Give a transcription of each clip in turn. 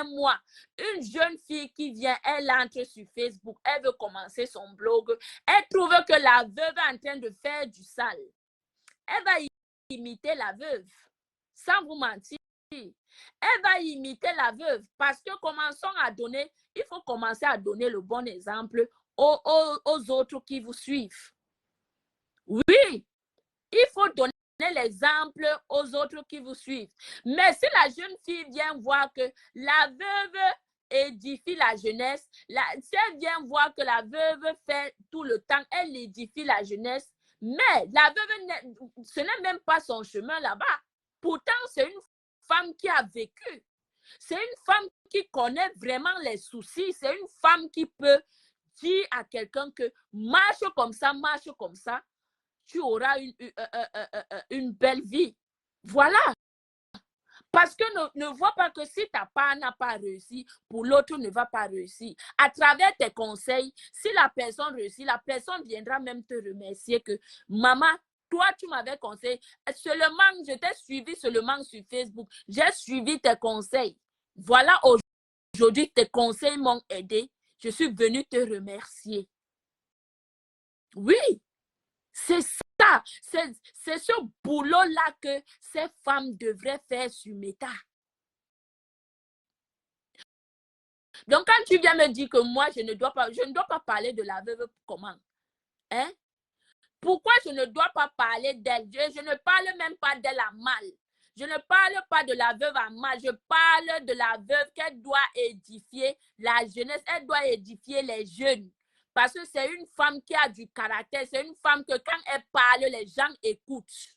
un mois, une jeune fille qui vient, elle entre sur Facebook, elle veut commencer son blog, elle trouve que la veuve est en train de faire du sale. Elle va imiter la veuve, sans vous mentir. Elle va imiter la veuve parce que commençons à donner, il faut commencer à donner le bon exemple aux autres qui vous suivent. Oui, il faut donner l'exemple aux autres qui vous suivent. Mais si la jeune fille vient voir que la veuve édifie la jeunesse, si elle vient voir que la veuve fait tout le temps, elle édifie la jeunesse, mais la veuve, ce n'est même pas son chemin là-bas. Pourtant, c'est une femme qui a vécu. C'est une femme qui connaît vraiment les soucis. C'est une femme qui peut dire à quelqu'un que marche comme ça, tu auras une belle vie. Voilà. Parce que ne vois pas que si ta part n'a pas réussi, pour l'autre ne va pas réussir. À travers tes conseils, si la personne réussit, la personne viendra même te remercier que maman, toi, tu m'avais conseillé. Seulement, je t'ai suivi seulement sur Facebook. J'ai suivi tes conseils. Voilà, aujourd'hui, tes conseils m'ont aidé. Je suis venue te remercier. Oui, c'est ça. C'est ce boulot-là que ces femmes devraient faire sur Meta. Donc, quand tu viens me dire que moi, je ne dois pas parler de la veuve, comment? Hein? Pourquoi je ne dois pas parler d'elle? Je ne parle même pas d'elle à mal. Je ne parle pas de la veuve à mal. Je parle de la veuve qu'elle doit édifier la jeunesse. Elle doit édifier les jeunes. Parce que c'est une femme qui a du caractère. C'est une femme que quand elle parle, les gens écoutent.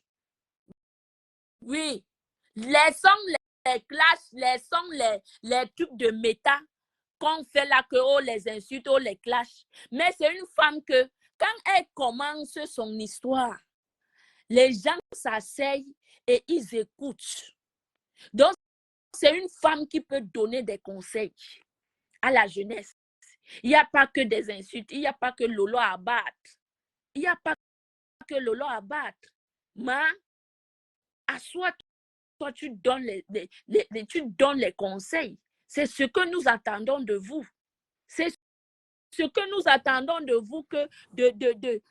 Oui. Laissons les clashs, laissons les trucs de méta qu'on fait là, que oh, les insultes, oh, les clashs. Mais c'est une femme que, quand elle commence son histoire, les gens s'asseyent et ils écoutent. Donc, c'est une femme qui peut donner des conseils à la jeunesse. Il n'y a pas que des insultes, il n'y a pas que Lolo à battre. Il n'y a pas que Lolo à battre. Mais, assois-toi, tu donnes tu donnes les conseils. C'est ce que nous attendons de vous. C'est ce que nous attendons de vous, que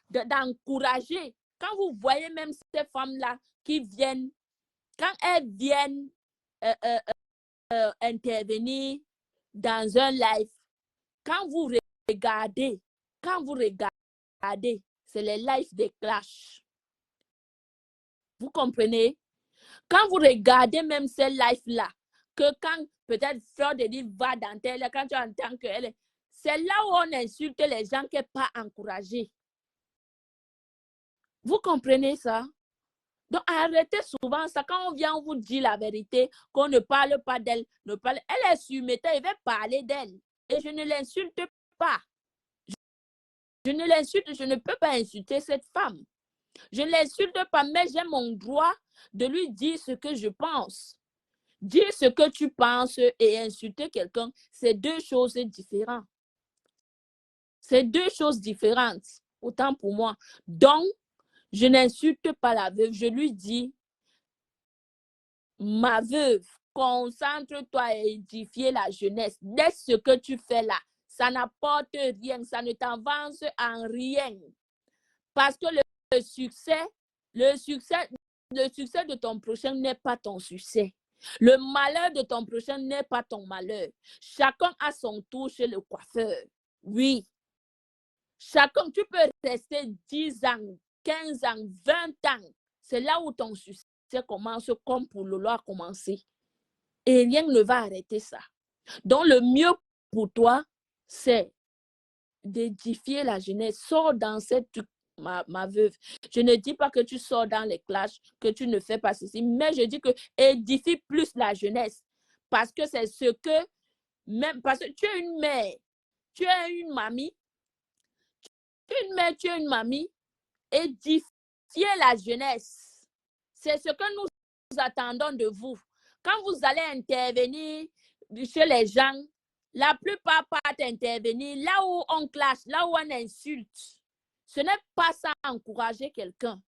d'encourager. Quand vous voyez même ces femmes-là qui viennent, quand elles viennent intervenir dans un live, quand vous regardez, c'est les lives des clashs. Vous comprenez? Quand vous regardez même ces lives-là, que quand peut-être Fleur de Lys va dans tel, quand tu entends qu'elle, c'est là où on insulte les gens qui ne sont pas encouragés. Vous comprenez ça? Donc arrêtez souvent ça. Quand on vient, on vous dit la vérité, qu'on ne parle pas d'elle. Elle est sur Meta, il va parler d'elle. Et je ne l'insulte pas. Je ne l'insulte, je ne peux pas insulter cette femme. Je ne l'insulte pas, mais j'ai mon droit de lui dire ce que je pense. Dire ce que tu penses et insulter quelqu'un, c'est deux choses différentes. C'est deux choses différentes, autant pour moi. Donc, je n'insulte pas la veuve, je lui dis, ma veuve, concentre-toi à édifier la jeunesse. Laisse ce que tu fais là. Ça n'apporte rien, ça ne t'avance en rien. Parce que le succès de ton prochain n'est pas ton succès. Le malheur de ton prochain n'est pas ton malheur. Chacun a son tour chez le coiffeur. Oui. Chacun, tu peux rester 10 ans, 15 ans, 20 ans. C'est là où ton succès commence, comme pour Lolo a commencé. Et rien ne va arrêter ça. Donc, le mieux pour toi, c'est d'édifier la jeunesse. Sors dans cette truc, ma veuve. Je ne dis pas que tu sors dans les clashs, que tu ne fais pas ceci, mais je dis que édifie plus la jeunesse. Parce que c'est ce que, même parce que tu es une mère, tu es une mamie, tu es une mamie, édifier la jeunesse. C'est ce que nous attendons de vous. Quand vous allez intervenir chez les gens, la plupart partent intervenir là où on clash, là où on insulte. Ce n'est pas ça encourager quelqu'un.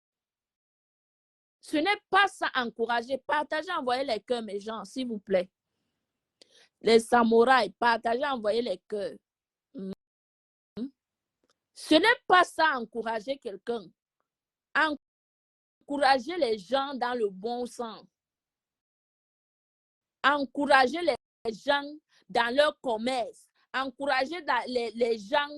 Ce n'est pas ça encourager. Partagez, envoyez les cœurs, mes gens, s'il vous plaît. Les samouraïs, partagez, envoyez les cœurs. Ce n'est pas ça, encourager quelqu'un. Encourager les gens dans le bon sens. Encourager les gens dans leur commerce. Encourager les gens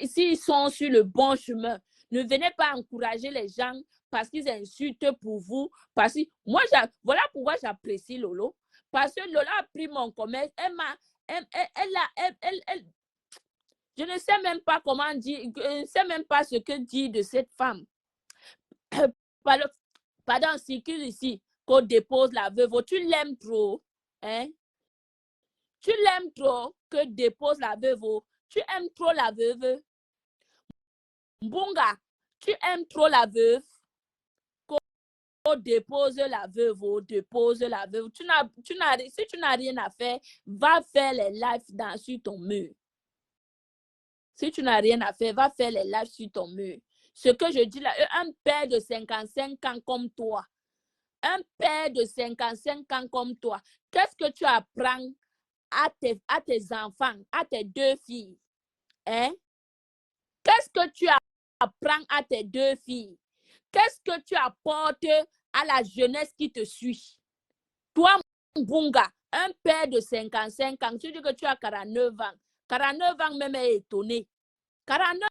s'ils sont sur le bon chemin. Ne venez pas encourager les gens parce qu'ils insultent pour vous. Parce que moi, voilà pourquoi j'apprécie Lolo. Parce que Lola a pris mon commerce. Je ne sais même pas comment dire, je ne sais même pas ce que dire de cette femme. Pardon, c'est ici qu'on dépose la veuve. Tu l'aimes trop, hein? Tu l'aimes trop que dépose la veuve. Tu aimes trop la veuve. Mbunga, tu aimes trop la veuve. Qu'on dépose la veuve, dépose la veuve. Si tu n'as rien à faire, va faire les lives sur ton mur. Si tu n'as rien à faire, va faire les lives sur ton mur. Ce que je dis là, un père de 55 ans comme toi, un père de 55 ans comme toi, qu'est-ce que tu apprends à tes enfants, à tes deux filles? Hein? Qu'est-ce que tu apprends à tes deux filles? Qu'est-ce que tu apportes à la jeunesse qui te suit? Toi, Mbunga, un père de 55 ans, tu dis que tu as 49 ans. 49 ans même est étonné. 49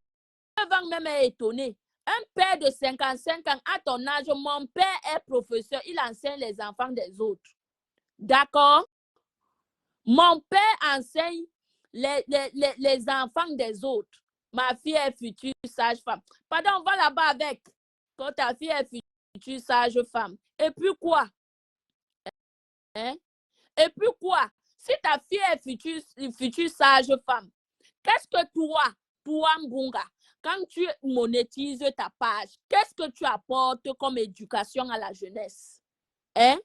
ans même est étonné. Un père de 55 ans, à ton âge, mon père est professeur, il enseigne les enfants des autres. D'accord? Mon père enseigne les enfants des autres. Ma fille est future sage-femme. Pardon, va là-bas avec. Quand ta fille est future sage-femme. Et puis quoi? Hein? Et puis quoi? Si ta fille est future sage-femme, qu'est-ce que toi, Mbunga, quand tu monétises ta page, qu'est-ce que tu apportes comme éducation à la jeunesse? Hein?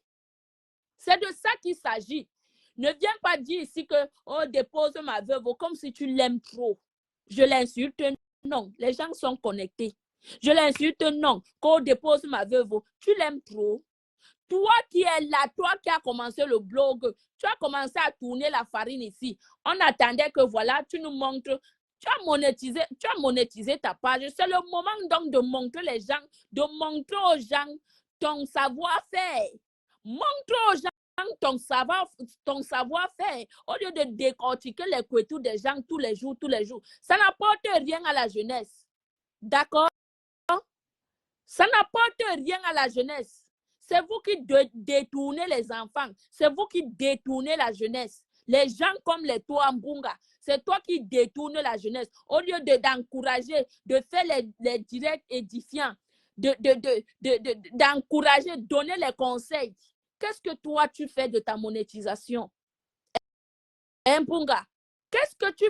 C'est de ça qu'il s'agit. Ne viens pas dire ici que dépose ma veuve comme si tu l'aimes trop. Je l'insulte, non. Les gens sont connectés. Je l'insulte, non. Qu'on dépose ma veuve, tu l'aimes trop. Toi qui es là, toi qui as commencé le blog, tu as commencé à tourner la farine ici. On attendait que voilà, tu nous montres. Tu as monétisé ta page. C'est le moment donc de montrer les gens, de montrer aux gens ton savoir-faire. Montre aux gens ton savoir-faire, au lieu de décortiquer les couetous des gens tous les jours. Ça n'apporte rien à la jeunesse. D'accord? Ça n'apporte rien à la jeunesse. C'est vous qui détournez les enfants. C'est vous qui détournez la jeunesse. Les gens comme les Mbunga, c'est toi qui détournes la jeunesse. Au lieu d'encourager, de faire les directs édifiants, d'encourager, donner les conseils. Qu'est-ce que toi, tu fais de ta monétisation? Mbunga, qu'est-ce que tu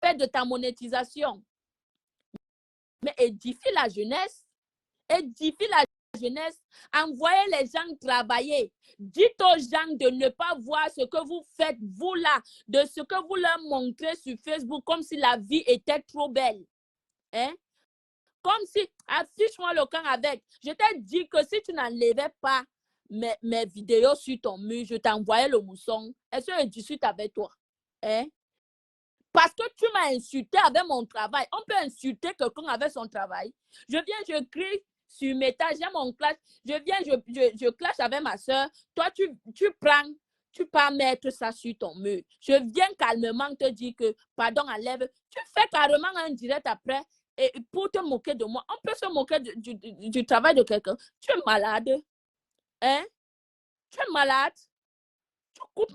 fais de ta monétisation? Mais édifie la jeunesse. Édifie la jeunesse. Envoyez les gens travailler. Dites aux gens de ne pas voir ce que vous faites, vous là, de ce que vous leur montrez sur Facebook, comme si la vie était trop belle. Hein? Comme si, affiche-moi le camp avec. Je t'ai dit que si tu n'enlevais pas mes vidéos sur ton mur, je t'envoyais le mousson. Est-ce que je discute avec toi? Hein? Parce que tu m'as insulté avec mon travail. On peut insulter quelqu'un avec son travail. Je viens, je crie sur Meta, j'ai mon clash. Je viens, je clash avec ma soeur. Toi, tu pars mettre ça sur ton mur. Je viens calmement te dire que, pardon, enlève. Tu fais carrément un direct après et pour te moquer de moi. On peut se moquer du travail de quelqu'un. Tu es malade. Hein? Tu es malade. Tu coupes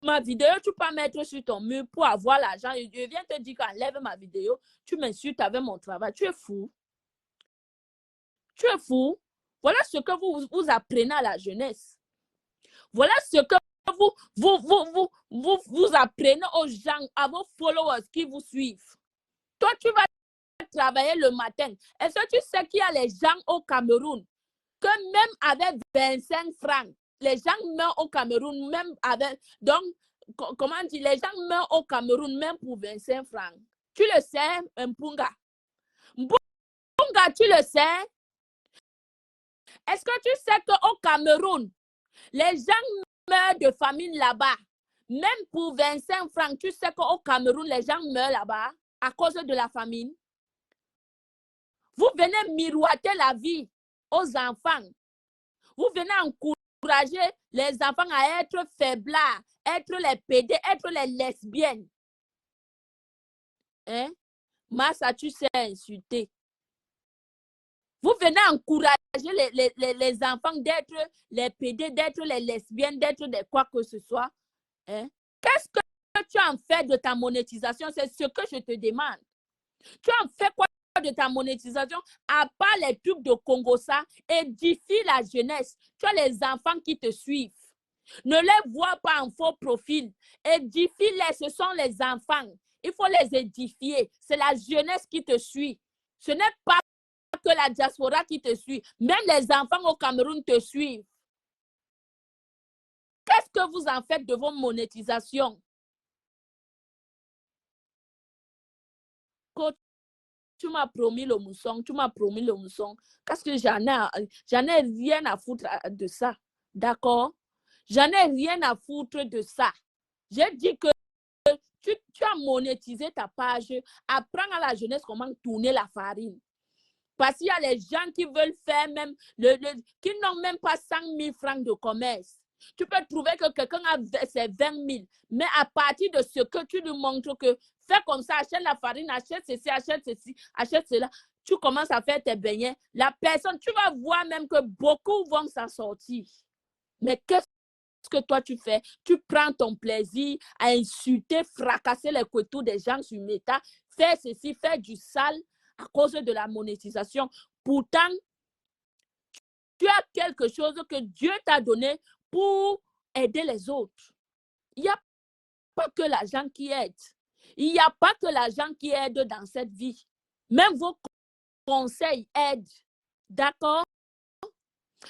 ma vidéo, tu peux mettre sur ton mur pour avoir l'argent. Je viens te dire qu'enlève ma vidéo. Tu m'insultes avec mon travail. Tu es fou. Tu es fou. Voilà ce que vous apprenez à la jeunesse. Voilà ce que vous apprenez aux gens, à vos followers qui vous suivent. Toi, tu vas travailler le matin. Est-ce que tu sais qu'il y a les gens au Cameroun que même avec 25 francs, les gens meurent au Cameroun, même avec... Donc, comment dire, les gens meurent au Cameroun même pour 25 francs. Tu le sais, Mpunga? Mpunga, tu le sais? Est-ce que tu sais qu'au Cameroun, les gens meurent de famine là-bas, Même pour 25 francs, tu sais qu'au Cameroun, les gens meurent là-bas à cause de la famine. Vous venez miroiter la vie aux enfants. Vous venez encourager les enfants à être faiblards, être les pédés, être les lesbiennes. Hein? Massa, tu sais insulter. Vous venez encourager les enfants d'être les pédés, d'être les lesbiennes, d'être des quoi que ce soit. Hein? Qu'est-ce que tu en fais de ta monétisation? C'est ce que je te demande. Tu en fais quoi de ta monétisation? À part les trucs de Congossa, édifie la jeunesse. Tu as les enfants qui te suivent. Ne les vois pas en faux profil. Édifie-les, ce sont les enfants. Il faut les édifier. C'est la jeunesse qui te suit. Ce n'est pas que la diaspora qui te suit. Même les enfants au Cameroun te suivent. Qu'est-ce que vous en faites de vos monétisations? Coach, tu m'as promis le mousson, parce que j'en ai rien à foutre de ça. D'accord? J'en ai rien à foutre de ça. J'ai dit que tu as monétisé ta page. Apprends à la jeunesse comment tourner la farine. Parce qu'il y a les gens qui veulent faire même, qui n'ont même pas 100 000 francs de commerce. Tu peux trouver que quelqu'un a ses 20 000. Mais à partir de ce que tu lui montres que fais comme ça, achète la farine, achète ceci, achète cela. Tu commences à faire tes beignets. La personne, tu vas voir même que beaucoup vont s'en sortir. Mais qu'est-ce que toi tu fais? Tu prends ton plaisir à insulter, fracasser les couteaux des gens sur Meta, faire ceci, faire du sale à cause de la monétisation. Pourtant, tu as quelque chose que Dieu t'a donné pour aider les autres. Il n'y a pas que l'argent qui aide. Il n'y a pas que l'argent qui aide dans cette vie. Même vos conseils aident. D'accord?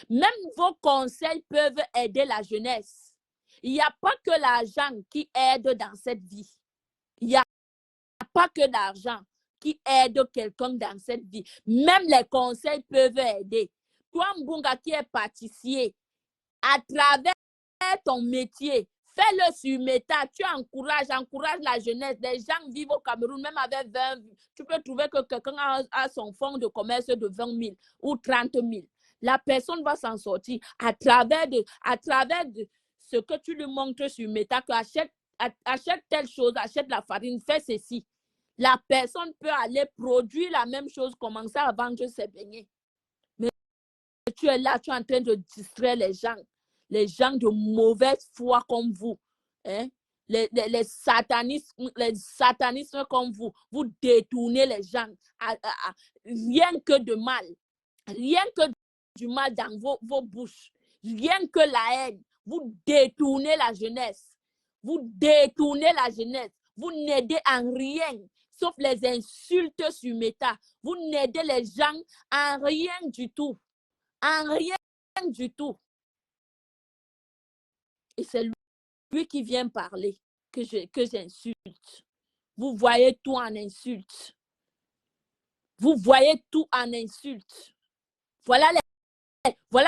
Même vos conseils peuvent aider la jeunesse. Il n'y a pas que l'argent qui aide dans cette vie. Il n'y a pas que l'argent qui aide quelqu'un dans cette vie. Même les conseils peuvent aider. Toi, Mbunga, qui est pâtissier, à travers ton métier, fais-le sur Meta. Tu encourages la jeunesse. Les gens vivent au Cameroun, même avec 20 000. Tu peux trouver que quelqu'un a son fonds de commerce de 20 000 ou 30 000. La personne va s'en sortir à travers ce que tu lui montres sur Meta, que achète telle chose, achète la farine, fais ceci. La personne peut aller produire la même chose, commencer à vendre ses beignets. Mais tu es là, tu es en train de distraire les gens de mauvaise foi comme vous. Hein? Les satanistes comme vous, vous détournez les gens rien que de mal. Rien que du mal dans vos bouches. Rien que la haine. Vous détournez la jeunesse. Vous détournez la jeunesse. Vous n'aidez en rien, sauf les insultes sur Meta. Vous n'aidez les gens en rien du tout. En rien du tout. Et c'est lui qui vient parler que j'insulte. Vous voyez tout en insulte. Vous voyez tout en insulte. Voilà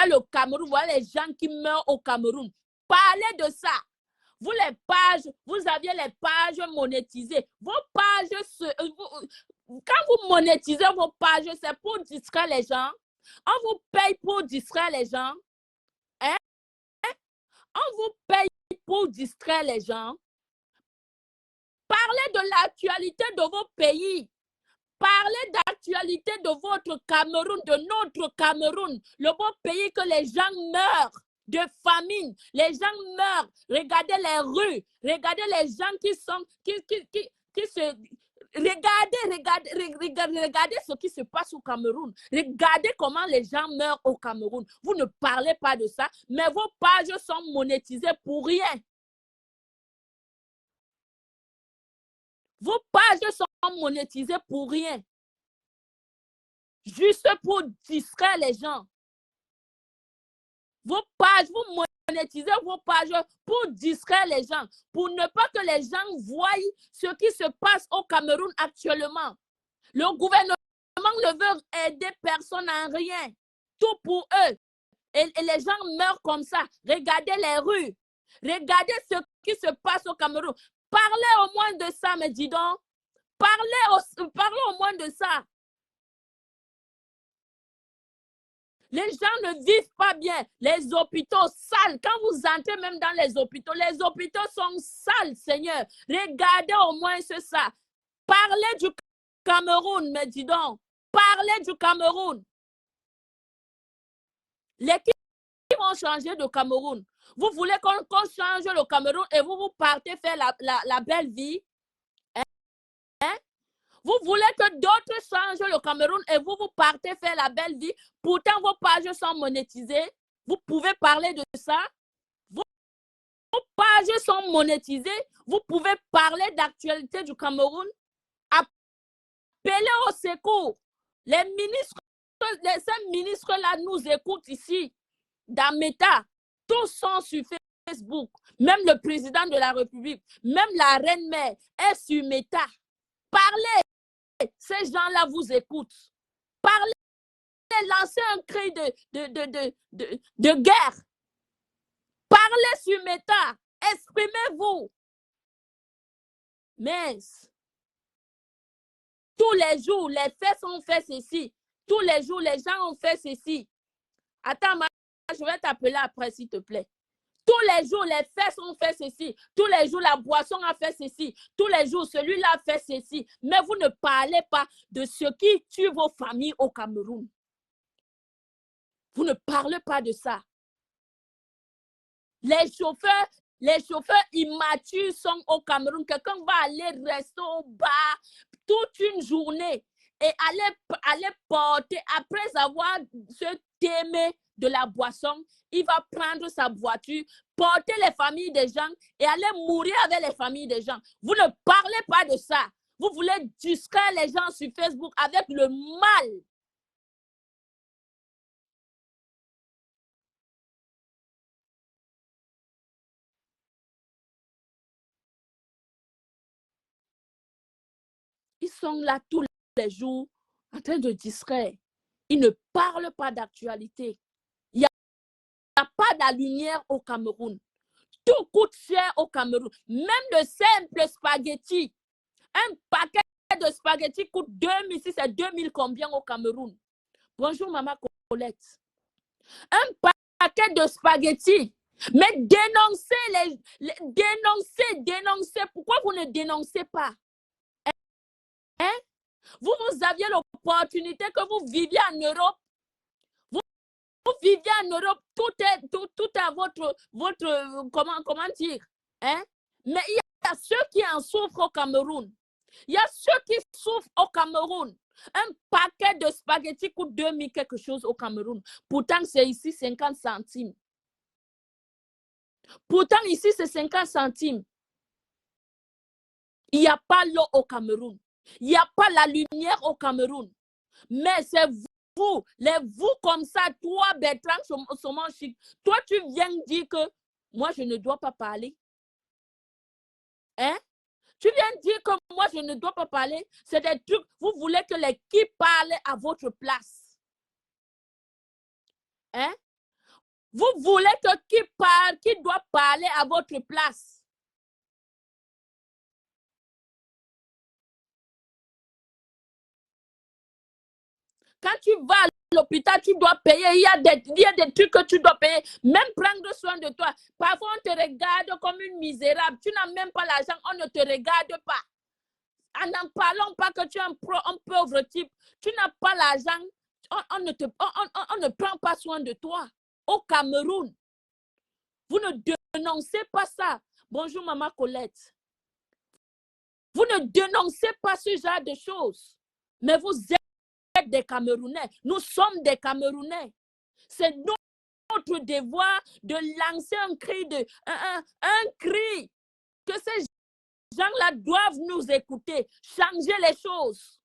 le Cameroun, voilà les gens qui meurent au Cameroun. Parlez de ça. Vous aviez les pages monétisées. Vos pages, quand vous monétisez vos pages, c'est pour distraire les gens. On vous paye pour distraire les gens. Hein? On vous paye pour distraire les gens. Parlez de l'actualité de vos pays. Parlez d'actualité de votre Cameroun, de notre Cameroun, le beau pays que les gens meurent de famine. Les gens meurent. Regardez les rues. Regardez les gens qui se... Regardez ce qui se passe au Cameroun. Regardez comment les gens meurent au Cameroun. Vous ne parlez pas de ça, mais vos pages sont monétisées pour rien. Vos pages sont monétisées pour rien. Juste pour distraire les gens. Vos pages, vous monétisez vos pages pour distraire les gens, pour ne pas que les gens voient ce qui se passe au Cameroun actuellement. Le gouvernement ne veut aider personne en rien. Tout pour eux. Et les gens meurent comme ça. Regardez les rues. Regardez ce qui se passe au Cameroun. Parlez au moins de ça, mais dis donc. Parlez au moins de ça. Les gens ne vivent pas bien. Les hôpitaux sales. Quand vous entrez même dans les hôpitaux sont sales, Seigneur. Regardez au moins ça. Parlez du Cameroun, mais dis donc. Parlez du Cameroun. L'équipe vont changer de Cameroun. Vous voulez qu'on change le Cameroun et vous partez faire la belle vie? Hein? Vous voulez que d'autres changent le Cameroun et vous partez faire la belle vie. Pourtant, vos pages sont monétisées. Vous pouvez parler de ça. Vos pages sont monétisées. Vous pouvez parler d'actualité du Cameroun. Appelez au secours. Les ces ministres-là nous écoutent ici, dans Meta. Tous sont sur Facebook. Même le président de la République, même la reine-mère est sur Meta. Parlez. Ces gens-là vous écoutent. Parlez, lancez un cri de guerre. Parlez sur Meta. Exprimez-vous. Mais tous les jours, les faits ont fait ceci. Tous les jours, les gens ont fait ceci. Attends, je vais t'appeler après, s'il te plaît. Tous les jours, les faits ont fait ceci. Tous les jours, la boisson a fait ceci. Tous les jours, celui-là a fait ceci. Mais vous ne parlez pas de ce qui tue vos familles au Cameroun. Vous ne parlez pas de ça. Les chauffeurs immatures sont au Cameroun. Quelqu'un va aller rester au bar toute une journée et aller porter, après avoir se témé de la boisson, il va prendre sa voiture, porter les familles des gens et aller mourir avec les familles des gens. Vous ne parlez pas de ça. Vous voulez distraire les gens sur Facebook avec le mal. Ils sont là tous les jours en train de distraire. Ils ne parlent pas d'actualité. Il n'y a pas de lumière au Cameroun. Tout coûte cher au Cameroun. Même le simple spaghetti. Un paquet de spaghetti coûte 2000. Ici, c'est 2000 combien au Cameroun? Bonjour, maman Colette. Un paquet de spaghetti. Mais dénoncez, dénoncez. Pourquoi vous ne dénoncez pas? Hein? Vous aviez l'opportunité que vous viviez en Europe. Vous viviez en Europe, tout est à votre comment dire, hein? Mais il y a ceux qui en souffrent au Cameroun. Il y a ceux qui souffrent au Cameroun. Un paquet de spaghettis coûte 2000 quelque chose au Cameroun. Pourtant, c'est ici 50 centimes. Pourtant, ici, c'est 50 centimes. Il n'y a pas l'eau au Cameroun. Il n'y a pas la lumière au Cameroun. Mais c'est vous comme ça, toi, Bertrand Somanchik, toi, tu viens dire que moi, je ne dois pas parler. Hein? Tu viens dire que moi, je ne dois pas parler. C'est des trucs, vous voulez que l'équipe parle à votre place. Hein? Vous voulez que qui doit parler à votre place. Quand tu vas à l'hôpital, tu dois payer. Il y a des trucs que tu dois payer. Même prendre soin de toi. Parfois, on te regarde comme une misérable. Tu n'as même pas l'argent. On ne te regarde pas. En n'en parlant pas que tu es un pauvre type. Tu n'as pas l'argent. On ne prend pas soin de toi. Au Cameroun. Vous ne dénoncez pas ça. Bonjour, maman Colette. Vous ne dénoncez pas ce genre de choses. Mais vous êtes des Camerounais. Nous sommes des Camerounais. C'est notre devoir de lancer un cri, un cri que ces gens-là doivent nous écouter, changer les choses.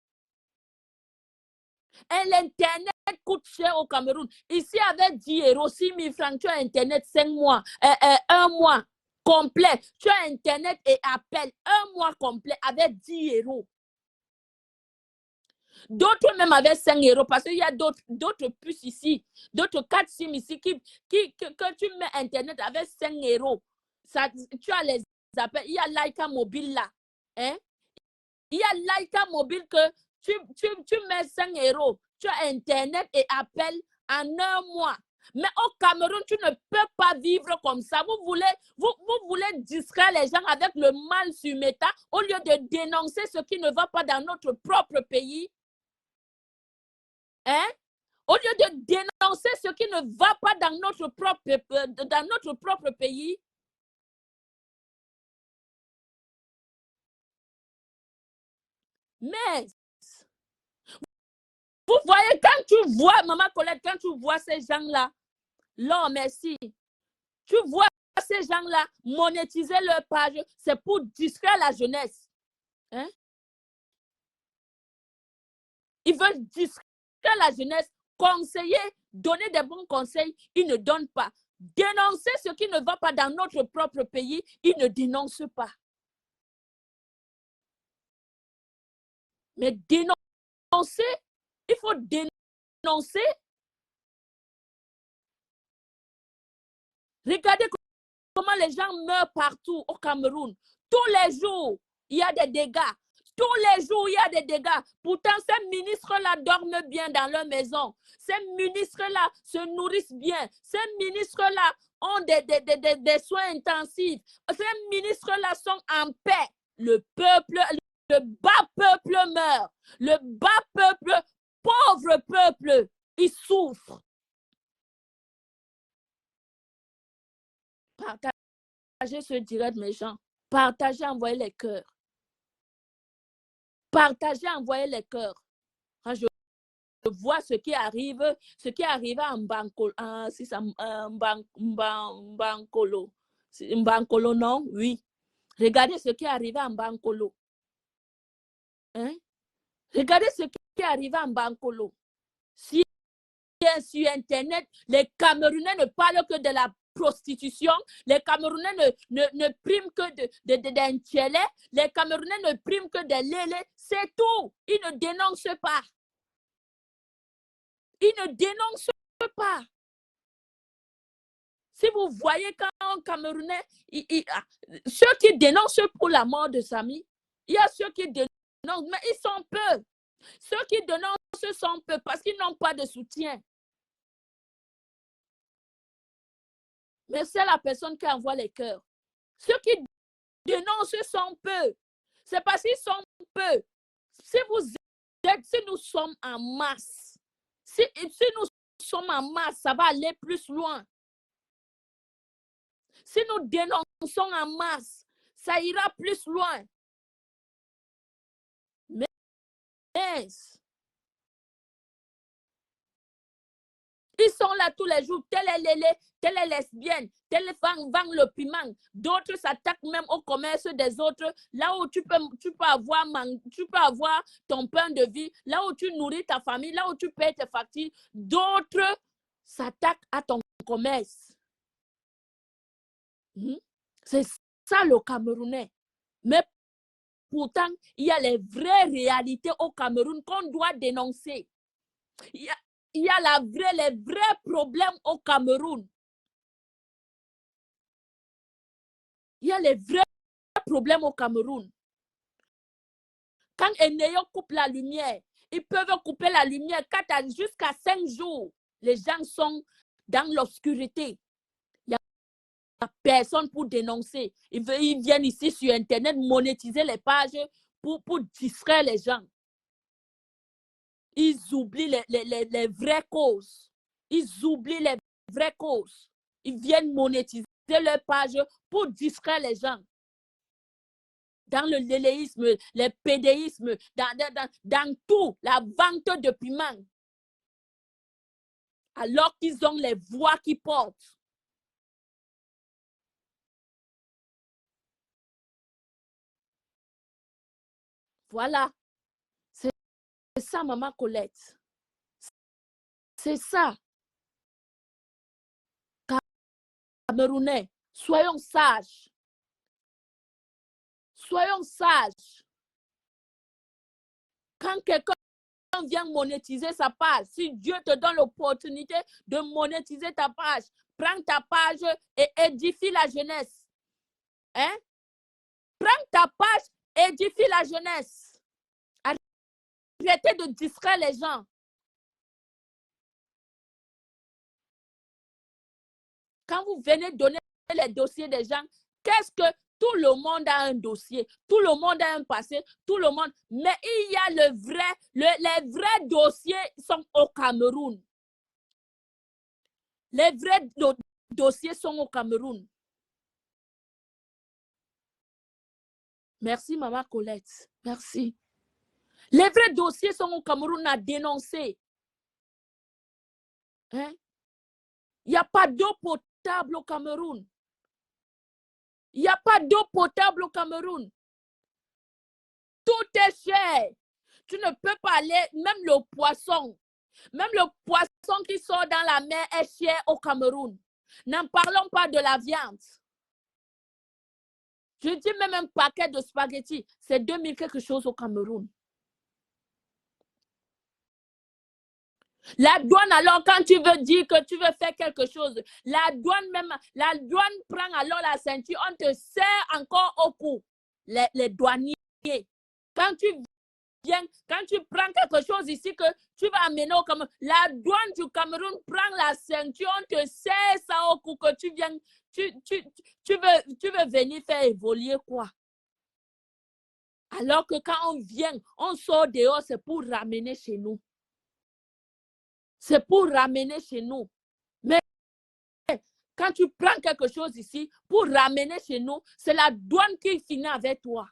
Et l'Internet coûte cher au Cameroun. Ici, avec 10 euros, 6 000 francs, tu as Internet 5 mois, 1 mois complet. Tu as Internet et appel 1 mois complet avec 10 euros. D'autres même avec 5 euros, parce qu'il y a d'autres puces ici, d'autres 4 SIM ici que tu mets Internet avec 5 euros. Ça, tu as les appels. Il y a Laika Mobile là. Hein? Il y a Laika Mobile que tu mets 5 €. Tu as Internet et appel en 1 mois. Mais au Cameroun, tu ne peux pas vivre comme ça. Vous voulez distraire les gens avec le mal sur Meta au lieu de dénoncer ce qui ne va pas dans notre propre pays. Hein? Au lieu de dénoncer ce qui ne va pas dans notre propre pays. Mais, vous voyez, quand tu vois, Maman Colette, quand tu vois ces gens-là, non, merci. Tu vois ces gens-là monétiser leur page, c'est pour distraire la jeunesse. Hein? Ils veulent distraire la jeunesse, conseiller, donner des bons conseils, ils ne donnent pas. Dénoncer ce qui ne va pas dans notre propre pays, ils ne dénoncent pas. Mais dénoncer, il faut dénoncer. Regardez comment les gens meurent partout au Cameroun. Tous les jours, il y a des dégâts. Tous les jours, il y a des dégâts. Pourtant, ces ministres-là dorment bien dans leur maison. Ces ministres-là se nourrissent bien. Ces ministres-là ont des soins intensifs. Ces ministres-là sont en paix. Le bas peuple meurt. Le bas peuple, pauvre peuple, il souffre. Partagez ce direct, mes gens. Partagez, envoyez les cœurs. Partagez, envoyez les cœurs. Quand je vois ce qui arrive en Mbankolo, Mbankolo, non? Oui. Regardez ce qui arrive en Mbankolo. Hein? Regardez ce qui arrive en Mbankolo. Si sur Internet, les Camerounais ne parlent que de la prostitution, les Camerounais ne priment que d'un tchélé, les Camerounais ne priment que des lélés, c'est tout. Ils ne dénoncent pas. Ils ne dénoncent pas. Si vous voyez quand un Camerounais, ceux qui dénoncent pour la mort de Samy, il y a ceux qui dénoncent, mais ils sont peu. Ceux qui dénoncent sont peu parce qu'ils n'ont pas de soutien. Mais c'est la personne qui envoie les cœurs. Ceux qui dénoncent sont peu. C'est parce qu'ils sont peu. Si nous sommes en masse, si nous sommes en masse, ça va aller plus loin. Si nous dénonçons en masse, ça ira plus loin. Mais ils sont là tous les jours, telle est lélé, telle est lesbienne, telle vend le piment. D'autres s'attaquent même au commerce des autres. Là où tu peux avoir ton pain de vie, là où tu nourris ta famille, là où tu payes tes factures. D'autres s'attaquent à ton commerce. C'est ça le Camerounais. Mais pourtant, il y a les vraies réalités au Cameroun qu'on doit dénoncer. Il y a les vrais problèmes au Cameroun. Il y a les vrais problèmes au Cameroun. Quand Eneyo coupe la lumière, ils peuvent couper la lumière jusqu'à 5 jours. Les gens sont dans l'obscurité. Il n'y a personne pour dénoncer. Ils viennent ici sur Internet monétiser les pages pour distraire les gens. Ils oublient les vraies causes. Ils oublient les vraies causes. Ils viennent monétiser leur page pour distraire les gens. Dans le léléisme, le pédéisme, dans tout, la vente de piment. Alors qu'ils ont les voix qui portent. Voilà. C'est ça, Maman Colette. C'est ça. Camerounais, soyons sages. Soyons sages. Quand quelqu'un vient monétiser sa page, si Dieu te donne l'opportunité de monétiser ta page, prends ta page et édifie la jeunesse. Hein? Prends ta page, édifie la jeunesse. Arrêtez de distraire les gens. Quand vous venez donner les dossiers des gens, qu'est-ce que tout le monde a un dossier, tout le monde a un passé, tout le monde. Mais il y a les vrais dossiers sont au Cameroun. Les vrais dossiers sont au Cameroun. Merci, Maman Colette. Merci. Les vrais dossiers sont au Cameroun à dénoncer. Hein? Il n'y a pas d'eau potable au Cameroun. Il n'y a pas d'eau potable au Cameroun. Tout est cher. Tu ne peux pas aller, même le poisson qui sort dans la mer est cher au Cameroun. N'en parlons pas de la viande. Je dis même un paquet de spaghettis, c'est 2000 quelque chose au Cameroun. La douane, alors, quand tu veux dire que tu veux faire quelque chose, la douane prend alors la ceinture, on te serre encore au cou. Les douaniers. Quand tu prends quelque chose ici que tu vas amener au Cameroun, la douane du Cameroun prend la ceinture, on te serre ça au cou que tu veux venir faire évoluer quoi? Alors que quand on vient, on sort dehors, c'est pour ramener chez nous. C'est pour ramener chez nous. Mais quand tu prends quelque chose ici, pour ramener chez nous, c'est la douane qui finit avec toi.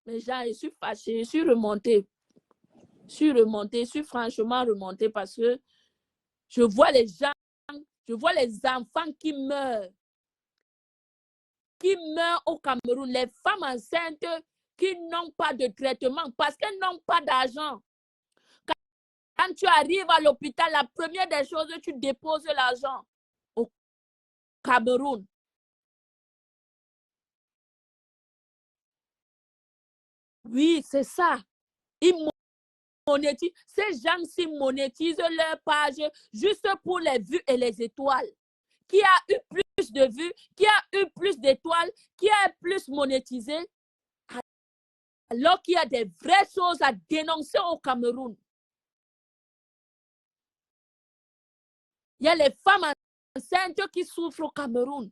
Mais genre, je suis fâchée, je suis remontée. Je suis franchement remontée parce que je vois les gens, je vois les enfants qui meurent au Cameroun, les femmes enceintes qui n'ont pas de traitement parce qu'elles n'ont pas d'argent. Quand tu arrives à l'hôpital, la première des choses, tu déposes l'argent au Cameroun. Oui, c'est ça. Ils monétisent. Ces gens-ci monétisent leur page juste pour les vues et les étoiles. Qui a eu plus de vues, qui a eu plus d'étoiles, qui a plus monétisé, alors qu'il y a des vraies choses à dénoncer au Cameroun. Il y a les femmes enceintes qui souffrent au Cameroun.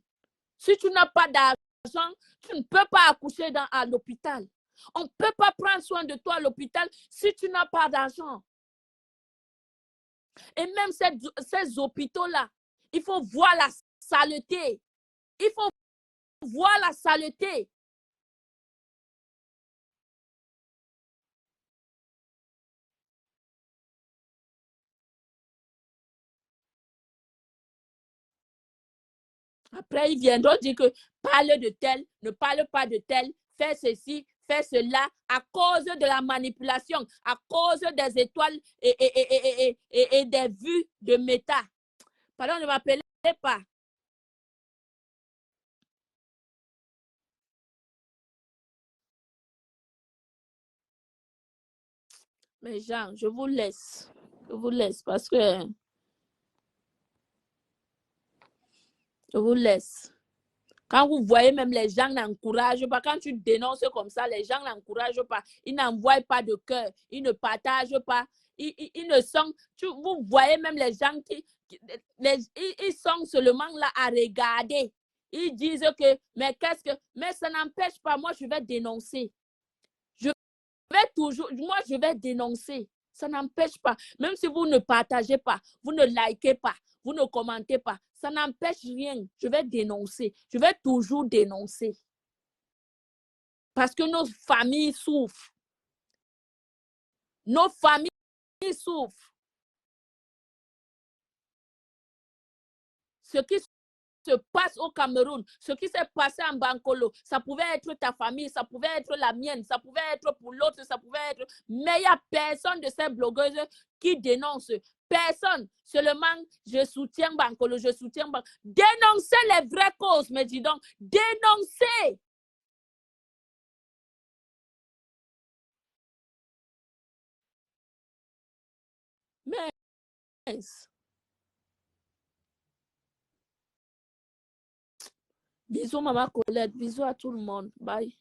Si tu n'as pas d'argent, tu ne peux pas accoucher à l'hôpital. On ne peut pas prendre soin de toi à l'hôpital si tu n'as pas d'argent. Et même ces hôpitaux-là, il faut voir la saleté. Il faut voir la saleté. Après, ils viendront dire que parle de tel, ne parle pas de tel, fais ceci, fais cela, à cause de la manipulation, à cause des étoiles et des vues de méta. Pardon, ne m'appelez pas. Mais Jean, je vous laisse. Je vous laisse parce que je vous laisse. Quand vous voyez même les gens n'encouragent pas, quand tu dénonces comme ça, les gens n'encouragent pas, ils n'envoient pas de cœur, ils ne partagent pas, ils ne sont, vous voyez même les gens ils sont seulement là à regarder. Ils disent que, mais ça n'empêche pas, moi je vais dénoncer. Je vais toujours, moi je vais dénoncer. Ça n'empêche pas, même si vous ne partagez pas, vous ne likez pas, vous ne commentez pas, ça n'empêche rien. Je vais dénoncer. Je vais toujours dénoncer. Parce que nos familles souffrent. Nos familles souffrent. Ce qui se passe au Cameroun, ce qui s'est passé en Bankolo, ça pouvait être ta famille, ça pouvait être la mienne, ça pouvait être pour l'autre, ça pouvait être... Mais il n'y a personne de ces blogueuses qui dénonce. Personne. Seulement, je soutiens Bankolo, je soutiens Bankolo. Dénoncez les vraies causes, mais dis donc, dénoncez. Mais Bisous, maman Colette. Bisous à tout le monde. Bye.